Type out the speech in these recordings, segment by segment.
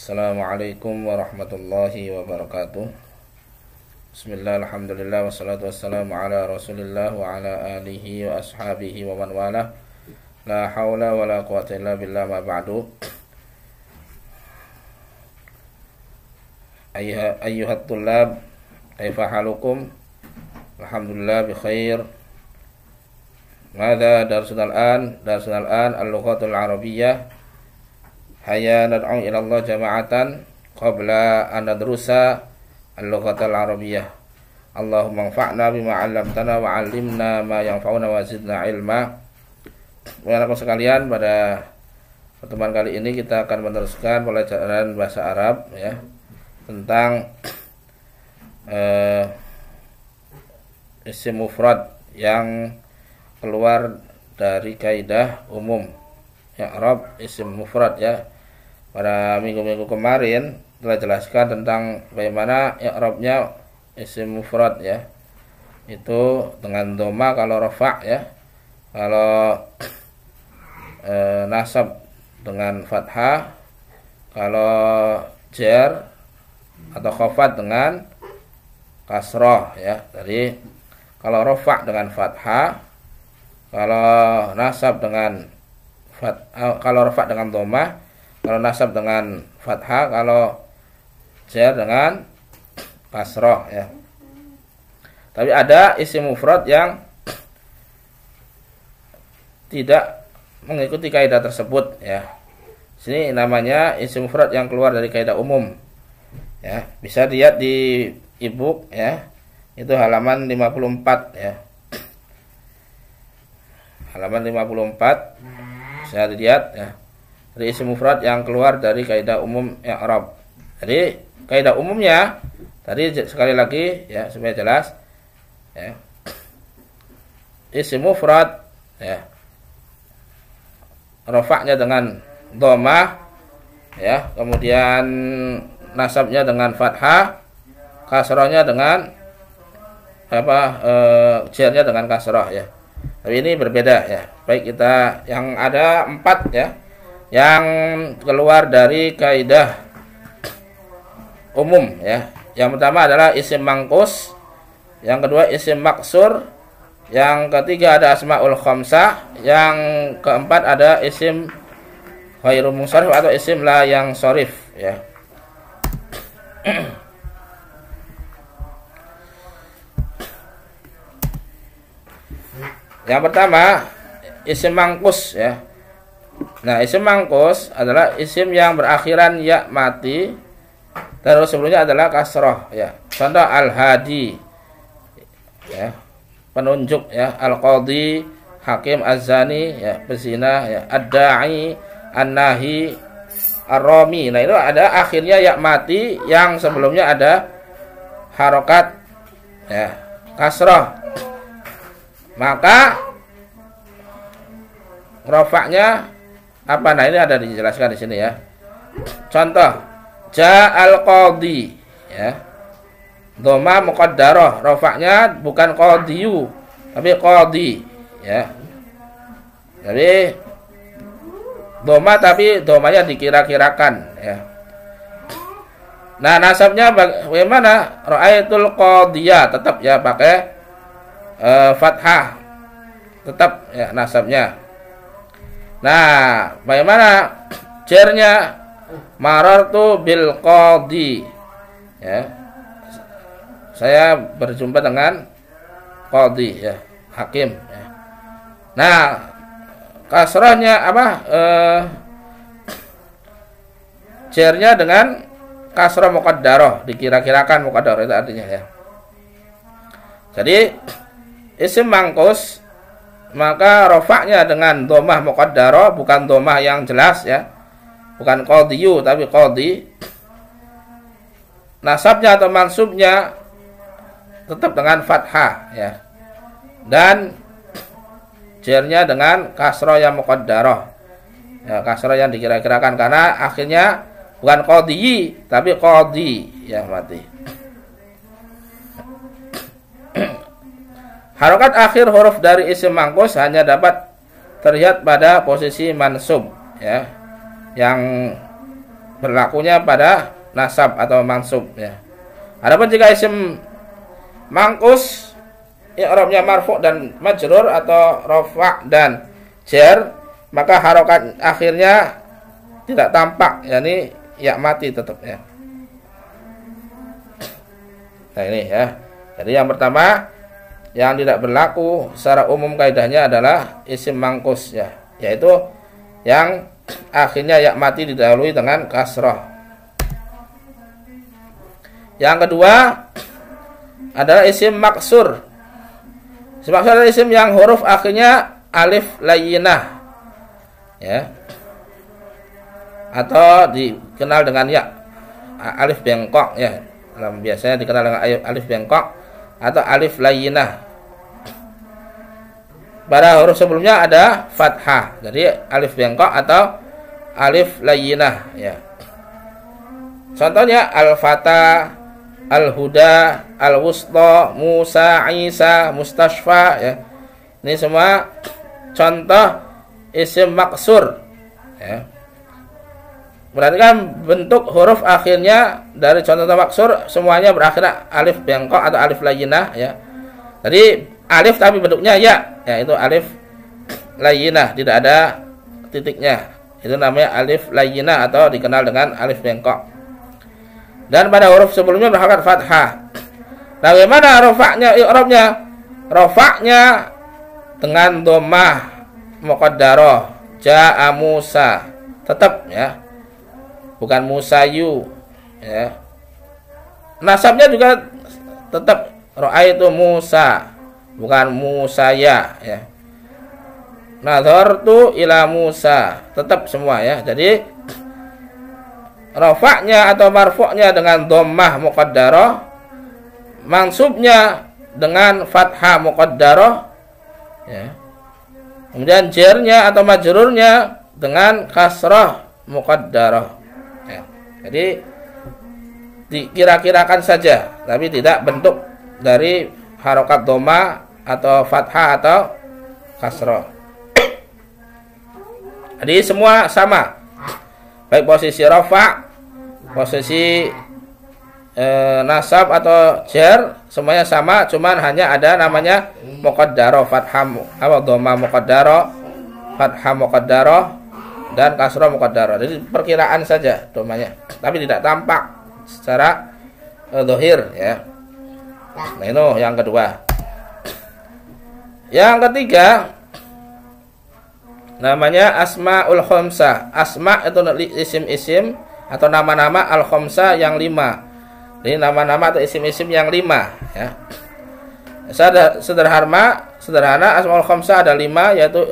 Assalamualaikum warahmatullahi wabarakatuh. Bismillah, alhamdulillah, wassalatu wassalamu ala rasulillah wa ala alihi wa ashabihi wa man wala. La hawla wa la quwata illa billah, ma ba'du. Ayyuhat tullab, kaifa halukum? Alhamdulillah bi khair. Madza darsul an al-lughatul arabiyyah. Hayya nad'u ila Allah jama'atan qabla an nadrusa al-lughatal arabiyyah. Allahumma anfa'na bima 'allamtana wa 'allimna ma yanfa'una wa zidna ilma. Bapak-bapak sekalian, pada pertemuan kali ini kita akan meneruskan pelajaran bahasa Arab ya, tentang isim mufrad yang keluar dari kaidah umum i'rab isim mufrad ya. Pada minggu-minggu kemarin telah jelaskan tentang bagaimana i'rabnya isim mufrad ya. Itu dengan dhamma kalau rafa' ya. Kalau nasab dengan fathah, kalau jar atau khafat dengan kasrah ya. Jadi kalau rafa' dengan fathah, kalau nasab dengan kalau rafa' dengan dhamma, kalau nasab dengan fathah, kalau jar dengan kasrah ya. Tapi ada isim mufrad yang tidak mengikuti kaidah tersebut ya. Sini namanya isim mufrad yang keluar dari kaidah umum. Ya, bisa dilihat di e-book ya. Itu halaman 54 ya. Halaman 54 bisa dilihat ya. Dari isim mufrad yang keluar dari kaidah umum i'rab. Jadi kaidah umumnya tadi sekali lagi ya supaya jelas ya. Isim mufrad ya, rafa'nya dengan dhammah ya, kemudian nasabnya dengan fathah, kasrahnya dengan jarnya dengan kasrah ya. Tapi ini berbeda ya. Baik, kita yang ada 4 ya, yang keluar dari kaidah umum ya. Yang pertama adalah isim mangkus, yang kedua isim maksur, yang ketiga ada asmaul khamsah, yang keempat ada isim ghairu munsharif atau isim la yang sharif ya. Yang pertama isim mangkus ya. Nah, isim mangkus adalah isim yang berakhiran ya mati, terus sebelumnya adalah kasroh ya. Contoh al-hadi ya, penunjuk ya, al-qadhi, hakim, az-zani ya, pezina ya, ad-da'i, an-nahi, ar-rami. Nah, itu ada akhirnya ya mati, yang sebelumnya ada harokat ya, kasroh. Maka rafa'nya apa? Nah, ini ada dijelaskan di sini ya. Contoh ja'al qadhi ya, dhamma muqaddarah, rafa'nya bukan qadhiyu tapi qadhi ya. Jadi dhamma tapi dhammanya dikira-kirakan ya. Nah, nasabnya bagaimana? Ra'aitul qadhiyah, tetap ya pakai fathah, tetap ya nasabnya. Nah, bagaimana jarnya? Marartu bil qadhi ya, saya berjumpa dengan qadhi ya, hakim ya. Nah, kasrahnya apa? Jarnya dengan kasrah muqaddarah, dikira-kirakan muqaddarah itu artinya ya. Jadi isim mangkus maka rafa'nya dengan dhammah muqaddarah, bukan dhammah yang jelas ya, bukan qadhiyu tapi qadhi. Nasabnya atau mansubnya tetap dengan fathah ya, dan jarnya dengan kasrah yang muqaddarah ya, kasrah yang dikira-kirakan, karena akhirnya bukan qadhi tapi qadhi ya, mati. Harokat akhir huruf dari isim mangkus hanya dapat terlihat pada posisi mansub ya, yang berlakunya pada nasab atau mansub ya. Adapun jika isim mangkus i'rabnya marfu' dan majrur atau rafa' dan jar, maka harokat akhirnya tidak tampak, yakni ya mati tetap ya. Nah ini ya. Jadi yang pertama yang tidak berlaku secara umum kaidahnya adalah isim mangkus ya, yaitu yang akhirnya ya mati didahului dengan kasrah. Yang kedua adalah isim maksur. Isim maksur adalah isim yang huruf akhirnya alif layyinah ya, atau dikenal dengan ya alif bengkok ya. Biasanya dikenal dengan alif bengkok atau alif layyinah. Pada huruf sebelumnya ada fathah, jadi alif bengkok atau alif layyinah ya. Contohnya al-fata, al-huda, al-wusta, Musa, Isa, Mustashfa ya. Ini semua contoh isim maksur ya. Berarti kan bentuk huruf akhirnya dari contoh maksur semuanya berakhir alif bengkok atau alif layyinah ya. Jadi alif tapi bentuknya ya, itu alif layyinah, tidak ada titiknya. Itu namanya alif layyinah atau dikenal dengan alif bengkok. Dan pada huruf sebelumnya berharokat fathah. Nah, bagaimana rafa'nya i'rabnya? Rafa'nya dengan dhammah muqaddarah, ja'a Musa, tetap ya. Bukan Musayu ya. Nasabnya juga tetap ra'aitu Musa, bukan Musaya ya. Nadhartu ila Musa, tetap semua ya. Jadi rafa'nya atau marfu'nya dengan dhammah muqaddarah, mansubnya dengan fathah muqaddarah ya. Kemudian jarnya atau majrurnya dengan kasrah muqaddarah. Jadi dikira-kirakan saja, tapi tidak bentuk dari harokat dhamma atau fathah atau kasrah. Jadi semua sama, baik posisi rafa', posisi nasab atau jar, semuanya sama, cuman hanya ada namanya muqaddarah, fathah atau dhamma muqaddarah, fathah muqaddarah, dan kasrah muqaddarah. Jadi perkiraan saja domanya, tapi tidak tampak secara zahir ya. Nah itu yang kedua. Yang ketiga namanya asmaul khamsah. Asma itu isim-isim atau nama-nama al-khamsah yang 5. Jadi nama-nama atau isim-isim yang 5 ya. Sederhana asmaul khamsah ada 5, yaitu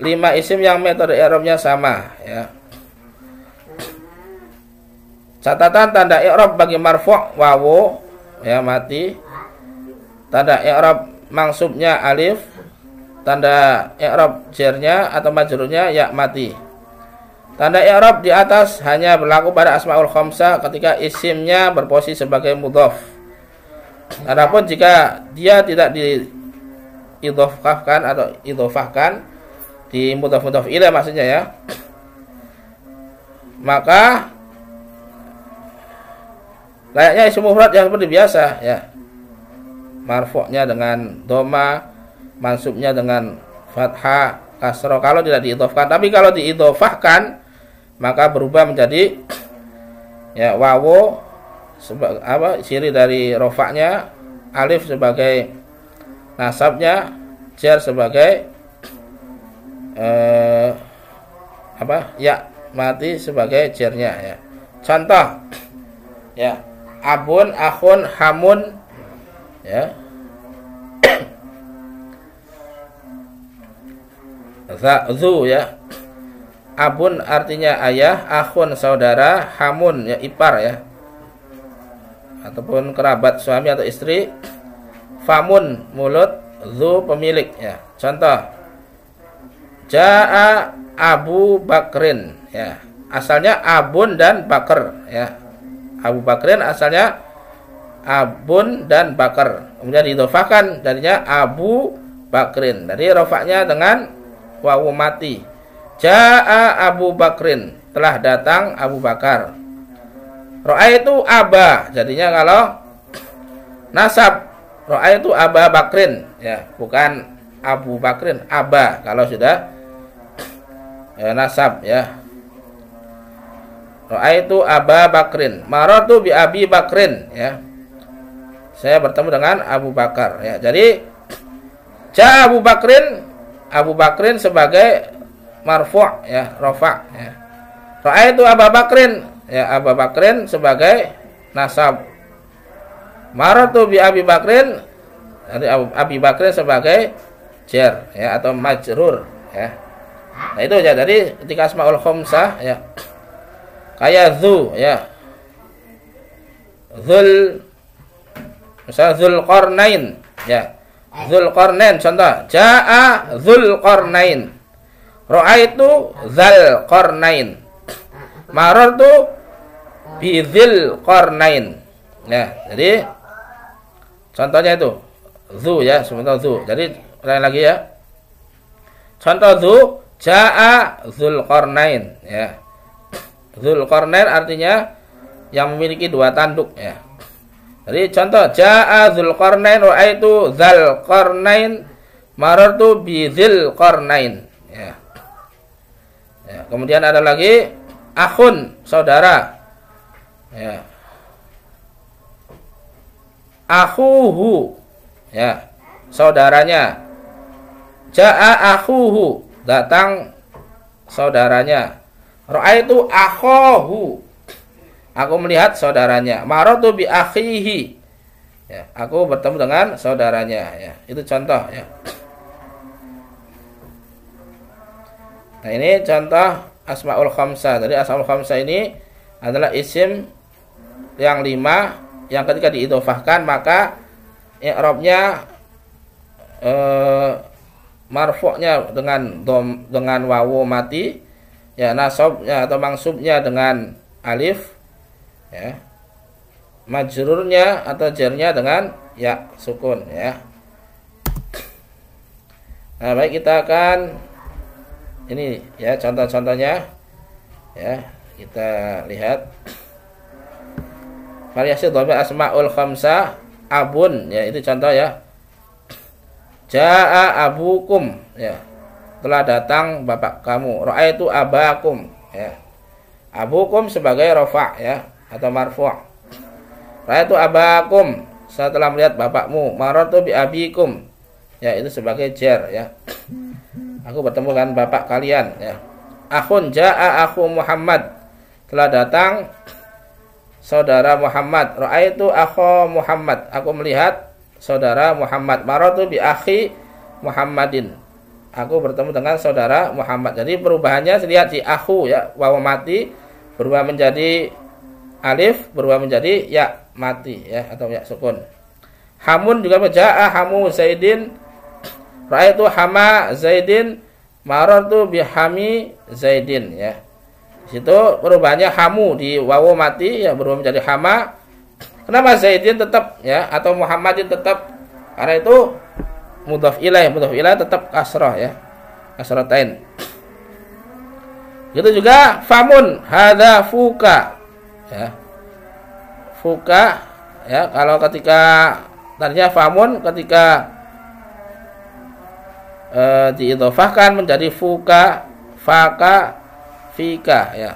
5 isim yang metode i'rabnya sama ya. Catatan tanda i'rab bagi marfu' wawu ya mati. Tanda i'rab mansubnya alif. Tanda i'rab jarnya atau majrurnya ya mati. Tanda i'rab di atas hanya berlaku pada asmaul khamsah ketika isimnya berposisi sebagai mudhaf. Adapun jika dia tidak diidhofahkan atau idhofahkan di mudhaf ilaih maksudnya ya, maka layaknya isim mufrad yang seperti biasa ya, marfu'nya dengan dhamma, mansubnya dengan fathah, kasrah kalau tidak diidhofahkan. Tapi kalau diidhofahkan maka berubah menjadi ya wawu ciri dari rofaknya, alif sebagai nasabnya, jar sebagai ya mati sebagai jarnya ya. Contoh ya, abun, akhun, hamun ya. Zu ya. Abun artinya ayah, akhun saudara, hamun ya ipar ya, ataupun kerabat suami atau istri. Famun mulut, zu pemilik ya. Contoh Ja'a Abu Bakrin ya. Asalnya Abun dan Bakar ya. Abu Bakrin asalnya Abun dan Bakar. Kemudian diidhofahkan darinya Abu Bakrin. Jadi rofaknya dengan wawu mati. Ja'a Abu Bakrin, telah datang Abu Bakar. Ra'aitu Aba, jadinya kalau nasab Ra'aitu Aba Bakrin, ya, bukan Abu Bakrin, Aba kalau sudah nasab, ya. Ra'aitu Aba Bakrin, marartu bi Abi Bakrin, ya. Saya bertemu dengan Abu Bakar, ya. Jadi Ja'a Abu Bakrin sebagai marfu', ya, rafa', ya. Ra'aitu Abu Bakrin, ya, Abu Bakrin sebagai nasab. Marartu bi Abi Bakrin, jadi Abi Bakrin sebagai jar, ya, atau majrur, ya. Nah itu ya, jadi ketika asmaul khamsah, ya, kayak zu, ya, zul, misalnya Zulqarnain, ya, Zulqarnain, contoh, Ja'a Zulqarnain, Ra'aitu Dzalqarnain, marartu bi Dzilqarnain. Ya, jadi contohnya itu zu, ya, sebentar zu. Jadi ulangi lagi, ya. Contoh zu, Ja'a Dzulqarnain, ya. Dzulqarnain artinya yang memiliki dua tanduk, ya. Jadi contoh Ja'a Dzulqarnain, ra'aitu Dzalqarnain, marartu bi Dzilqarnain, ya. Ya, kemudian ada lagi akhun, saudara, ya. Akhuhu, ya, saudaranya. Ja'a akhuhu, datang saudaranya. Ra'aitu akhahu, aku melihat saudaranya. Marartu bi akhihi, ya, aku bertemu dengan saudaranya, ya. Itu contoh, ya. Nah ini contoh asmaul khamsah. Jadi asmaul khamsah ini adalah isim yang 5 yang ketika diidhofahkan maka i'rabnya marfu'nya dengan wawu mati, ya, nasabnya atau mansubnya dengan alif, ya, majrurnya atau jarnya dengan ya sukun, ya. Nah, baik, kita akan ini, ya, contoh-contohnya, ya, kita lihat variasi dhamir asmaul khamsah. Abun, ya, itu contoh, ya. Ja'a abukum, ya, telah datang bapak kamu. Ra'aitu abakum, ya. Abukum sebagai rafa', ya, atau marfu'. Ra'aitu abakum, saya telah melihat bapakmu. Marartu bi abikum, ya, itu sebagai jar, ya. Aku bertemu dengan bapak kalian, ya. Akhun, ja'a akhu Muhammad, telah datang saudara Muhammad. Ra'aitu akha Muhammad, aku melihat saudara Muhammad. Marartu bi akhi Muhammadin, aku bertemu dengan saudara Muhammad. Jadi perubahannya lihat di akhu, ya, wawu mati berubah menjadi alif, berubah menjadi ya mati, ya, atau ya sukun. Hamun juga ja'a hamu Zaidin, ra'aitu hama Zaidin, marartu bihami Zaidin, ya. Di situ perubahannya hamu di wawu mati, ya, berubah menjadi hama. Kenapa Zaidin tetap, ya, atau Muhammadin tetap? Karena itu mudhaf ilaih tetap kasrah, ya, kasratain. Itu juga famun, hadza fuka, ya. Fuka, ya, kalau ketika tadinya famun ketika diidhofahkan menjadi fuka, faka, fika, ya.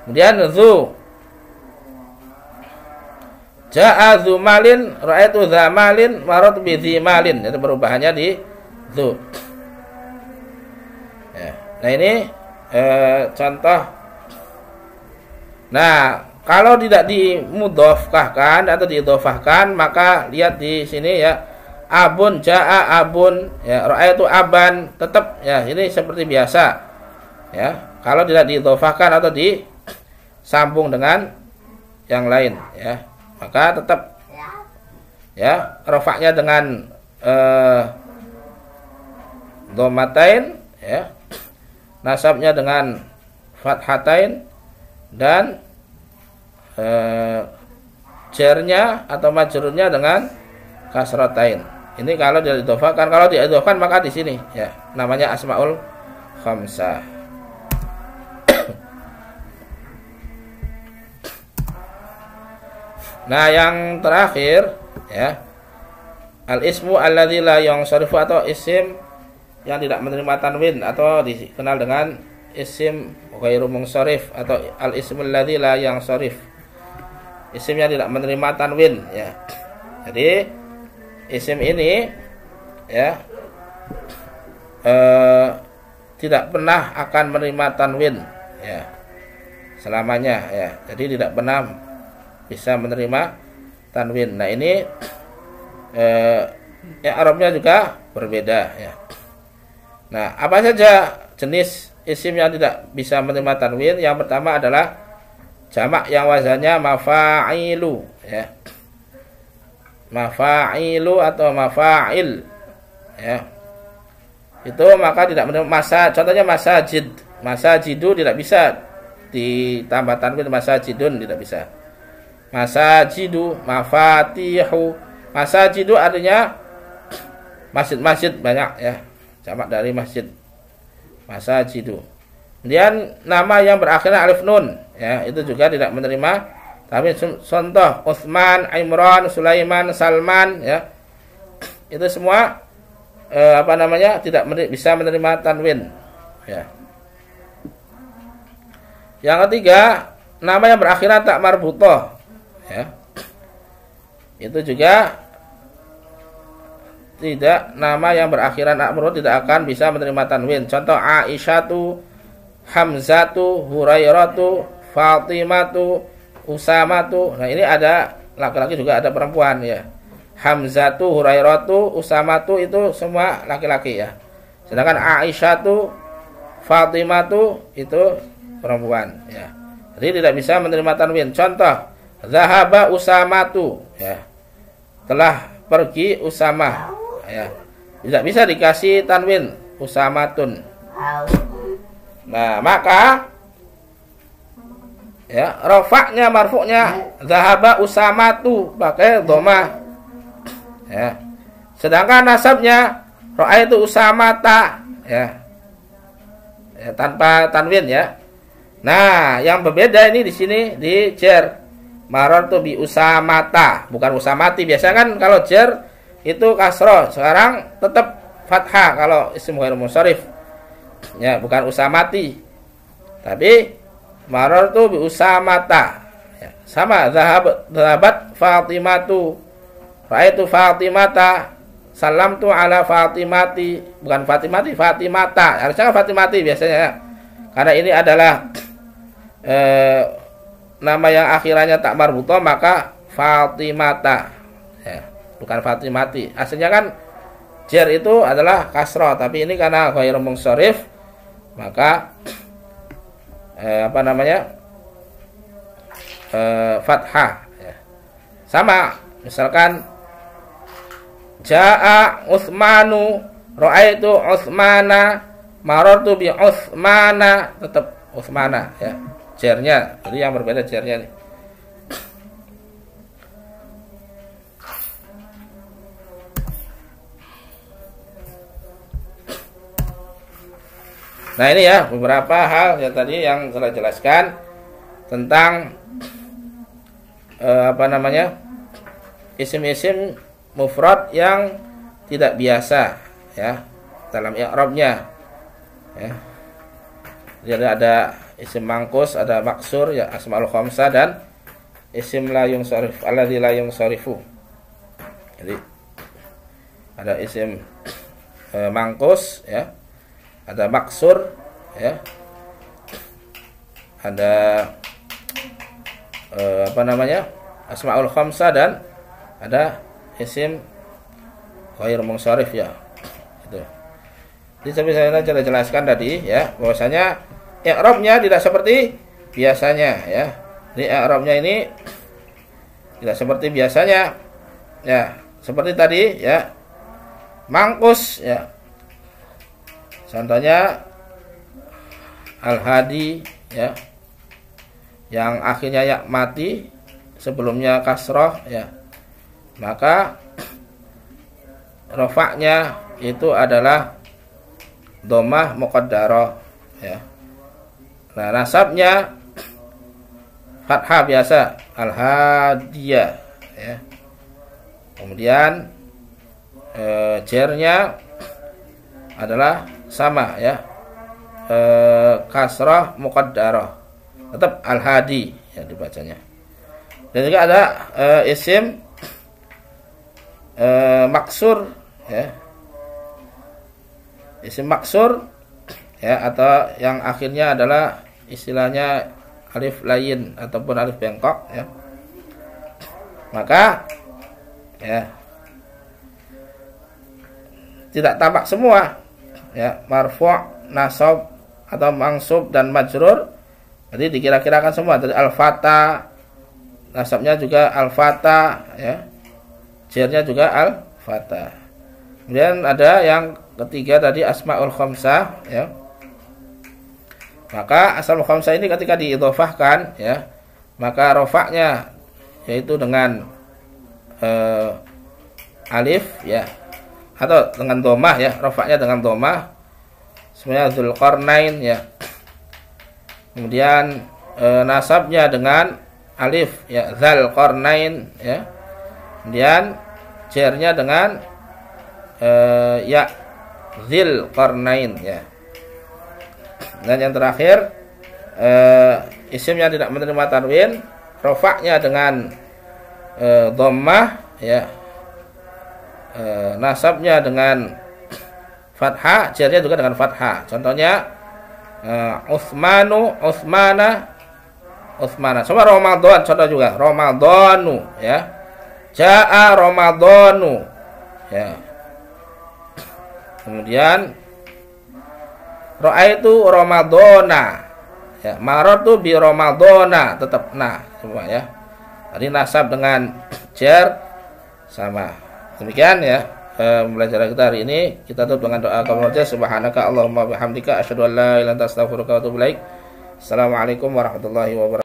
Kemudian zu, ja'a zu malin, ra'aitu za malin, marartu bi dzi malin. Itu perubahannya di zu, ya. Nah ini contoh. Nah, kalau tidak dimudhofahkan atau diidhofahkan, maka lihat di sini, ya. Abun, ja'a abun, ya, ra'aitu aban, tetap, ya, ini seperti biasa, ya. Kalau tidak diidhofahkan atau disambung dengan yang lain, ya, maka tetap, ya, rafa'nya dengan dhammatain, ya, nasabnya dengan fathatain, dan jarnya atau majrurnya dengan kasratain. Ini kalau diidhofahkan, kalau diidhofahkan maka di sini ya namanya asmaul khamsah. Nah, yang terakhir ya, al-ismu alladzi la yansarifu, atau isim yang tidak menerima tanwin atau dikenal dengan isim ghairu munsharif, atau al-ismul ladzi la yansarif. Isim yang tidak menerima tanwin ya. Jadi isim ini ya tidak pernah akan menerima tanwin ya selamanya ya. Jadi tidak pernah bisa menerima tanwin. Nah, ini i'rabnya juga berbeda ya. Nah, apa saja jenis isim yang tidak bisa menerima tanwin? Yang pertama adalah jamak yang wazannya mafa'ilu ya. Mafa'ilu atau mafa'il ya. Itu maka tidak menerima contohnya masajid. Masajidu tidak bisa ditambah tanwin, masajidun tidak bisa. Masajidu, mafatihu. Masajidu artinya masjid-masjid banyak ya. Jamak dari masjid. Masajidu. Kemudian nama yang berakhirnya alif nun ya, itu juga tidak menerima. Tapi contoh Utsman, Imran, Sulaiman, Salman ya. Itu semua tidak bisa menerima tanwin ya. Yang ketiga, nama yang berakhirnya tak marbutoh ya. Itu juga tidak, nama yang berakhiran akmurut tidak akan bisa menerima tanwin. Contoh Aisyatu, Hamzatu, Hurairatu, Fatimatu, Usamatu. Nah, ini ada laki-laki juga ada perempuan ya. Hamzatu, Hurairatu, Usamatu itu semua laki-laki ya. Sedangkan Aisyatu, Fatimatu itu perempuan ya. Jadi tidak bisa menerima tanwin. Contoh Zahaba Usamatu ya. Telah pergi Usamah ya. Tidak bisa dikasih tanwin Usamatun. Nah, maka ya rafa'nya marfu'nya Zahaba Usamatu pakai dhammah ya. Sedangkan nasabnya ra'aitu Usamata ya. Ya, tanpa tanwin ya. Nah, yang berbeda ini di sini di jar. Marartu bi Usamata, bukan Usamati. Biasanya kan kalau jar itu kasroh, sekarang tetap fathah kalau isim ghairu munsharif. Ya, bukan Usamati. Tapi marartu bi Usamata. Ya, sama zahabat Fatimatu. Ra'aitu Fatimata. Salamtu ala Fatimati, bukan Fatimati, Fatimata. Harusnya Fatimati biasanya ya. Karena ini adalah nama yang akhirannya tak marbutoh, maka Fatimata ya, bukan Fatimati. Aslinya kan jar itu adalah kasroh, tapi ini karena ghairu munsharif maka fathah ya. Sama misalkan Ja'a Utsmanu, ra'aitu Utsmana, marartu bi Utsmana, tetap Utsmana ya. Jarnya, jadi yang berbeda jarnya nih. Nah, ini ya beberapa hal yang tadi yang saya jelaskan tentang isim-isim mufrad yang tidak biasa ya dalam i'rabnya ya. Jadi ada isim mangkus, ada maksur ya, asmaul khamsah, dan isim la yunsharif, alladzi la yunsarifu. Jadi ada isim mangkus ya, ada maksur ya, ada asmaul khamsah, dan ada isim ghairu munsharif ya. Itu. Jadi saya sudah jelaskan tadi ya, bahwasanya i'rabnya tidak seperti biasanya ya. Jadi i'rabnya ini tidak seperti biasanya ya, seperti tadi ya. Mangkus ya. Contohnya al-hadi ya, yang akhirnya ya mati, sebelumnya kasroh ya, maka rofaknya itu adalah dhammah muqaddarah ya. Nah, nasabnya fathah biasa, al-hadiyah ya. Kemudian jernya adalah sama ya, kasrah muqaddarah, tetap al-hadi ya dibacanya. Dan juga ada isim maksur ya, isim maksur ya, atau yang akhirnya adalah istilahnya alif lain ataupun alif bengkok ya. Maka ya tidak tampak semua ya, marfu', nasab atau mansub dan majrur. Jadi dikira-kirakan semua dari al-fata, nasabnya juga al-fata ya, jernya juga al-fata. Kemudian ada yang ketiga tadi asmaul khamsah ya. Maka asmaul khamsah ini ketika diidhofahkan ya, maka rofaknya yaitu dengan alif ya, atau dengan dhammah ya, rofaknya dengan dhammah. Sebenarnya Dzulqarnain ya. Kemudian nasabnya dengan alif ya, Dzulqarnain ya. Kemudian jernya dengan ya, Dzulqarnain ya. Dan yang terakhir isim yang tidak menerima tanwin, rofaknya dengan dhammah ya, nasabnya dengan fathah, jernya juga dengan fathah. Contohnya Utsmanu, Utsmana, Utsmana. Sama Ramadan, contoh juga Ramadanu ya. Jaa Ramadanu ya. Kemudian Ra'aitu Ramadana ya, marartu bi Ramadana, tetap nah semua ya. Tadi nasab dengan jer sama. Demikian ya pembelajaran kita hari ini. Kita tutup dengan doa kafarah. Subhanaka Allahumma bihamdika asyhadu an la ilaha illa anta astaghfiruka wa atubu ilaik. Assalamualaikum warahmatullahi wabarakatuh.